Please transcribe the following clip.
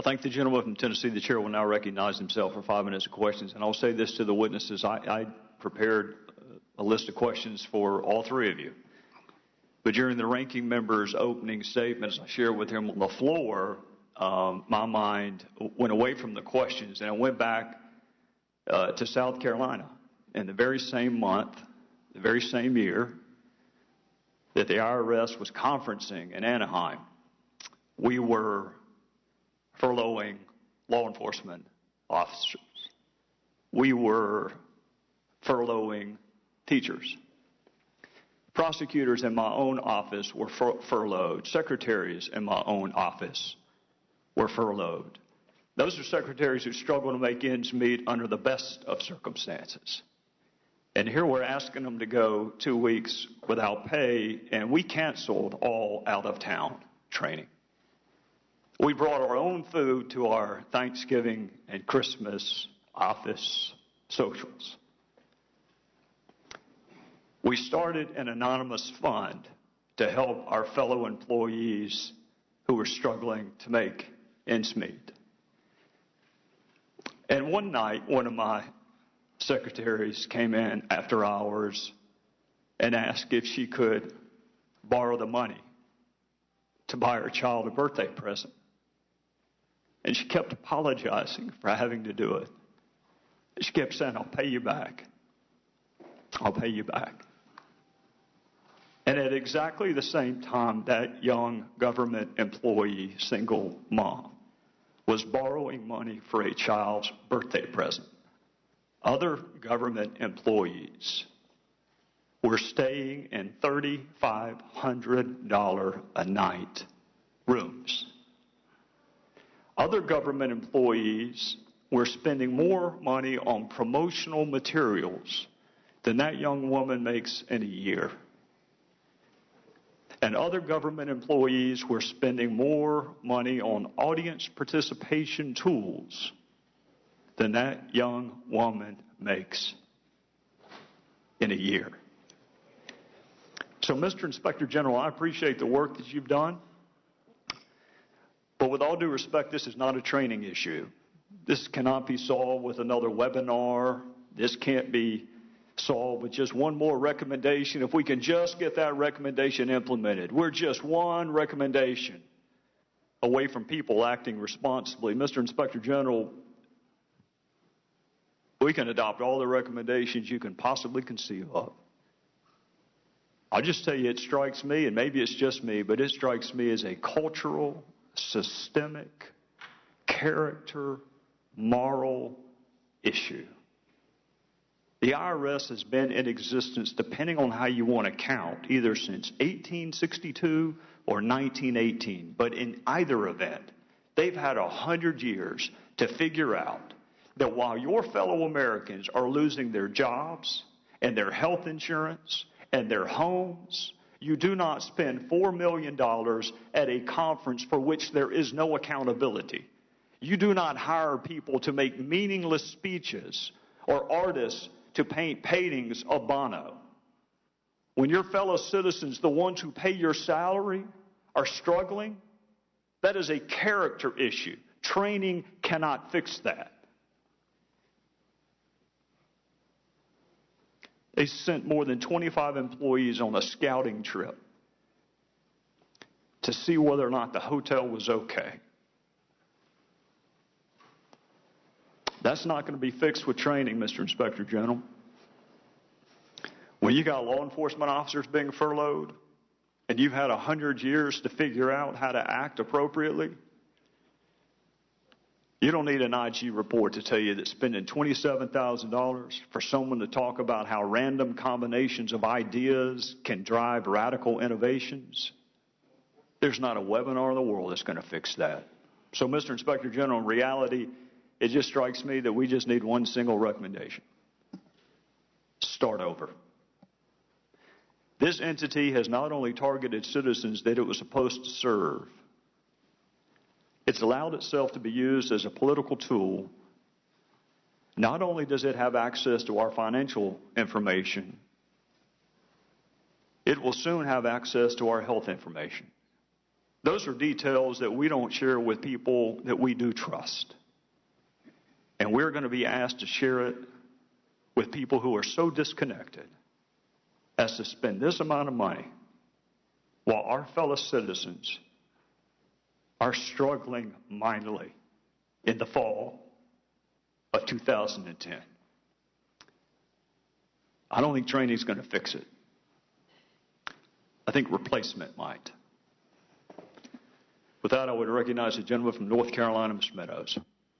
I thank the gentleman from Tennessee. The chair will now recognize himself for 5 minutes of questions. And I'll say this to the witnesses. I prepared a list of questions for all three of you. But during the ranking member's opening statements, I shared with him on the floor, my mind went away from the questions and I went back to South Carolina. In the very same month, the very same year that the IRS was conferencing in Anaheim, we were furloughing law enforcement officers. We were furloughing teachers. Prosecutors in my own office were furloughed. Secretaries in my own office were furloughed. Those are secretaries who struggle to make ends meet under the best of circumstances. And here we're asking them to go 2 weeks without pay, and we canceled all out-of-town training. We brought our own food to our Thanksgiving and Christmas office socials. We started an anonymous fund to help our fellow employees who were struggling to make ends meet. And one night, one of my secretaries came in after hours and asked if she could borrow the money to buy her child a birthday present. And she kept apologizing for having to do it. She kept saying, "I'll pay you back. I'll pay you back." And at exactly the same time, that young government employee, single mom, was borrowing money for a child's birthday present. Other government employees were staying in $3,500 a night rooms. Other government employees were spending more money on promotional materials than that young woman makes in a year. And other government employees were spending more money on audience participation tools than that young woman makes in a year. So, Mr. Inspector General, I appreciate the work that you've done. But with all due respect, this is not a training issue. This cannot be solved with another webinar. This can't be solved with just one more recommendation. If we can just get that recommendation implemented, we're just one recommendation away from people acting responsibly. Mr. Inspector General, we can adopt all the recommendations you can possibly conceive of. I'll just tell you, it strikes me, and maybe it's just me, but it strikes me as a cultural, systemic, character, moral issue. The IRS has been in existence, depending on how you want to count, either since 1862 or 1918. But in either event, they've had 100 years to figure out that while your fellow Americans are losing their jobs and their health insurance and their homes, you do not spend $4 million at a conference for which there is no accountability. You do not hire people to make meaningless speeches or artists to paint paintings of Bono. When your fellow citizens, the ones who pay your salary, are struggling, that is a character issue. Training cannot fix that. They sent more than 25 employees on a scouting trip to see whether or not the hotel was okay. That's not going to be fixed with training, Mr. Inspector General. When you got law enforcement officers being furloughed and you've had 100 years to figure out how to act appropriately, you don't need an IG report to tell you that spending $27,000 for someone to talk about how random combinations of ideas can drive radical innovations, there's not a webinar in the world that's going to fix that. So, Mr. Inspector General, in reality, it just strikes me that we just need one single recommendation. Start over. This entity has not only targeted citizens that it was supposed to serve, it's allowed itself to be used as a political tool. Not only does it have access to our financial information, it will soon have access to our health information. Those are details that we don't share with people that we do trust. And we're going to be asked to share it with people who are so disconnected as to spend this amount of money while our fellow citizens are struggling mightily in the fall of 2010. I don't think training is going to fix it. I think replacement might. With that, I would recognize the gentleman from North Carolina, Mr. Meadows.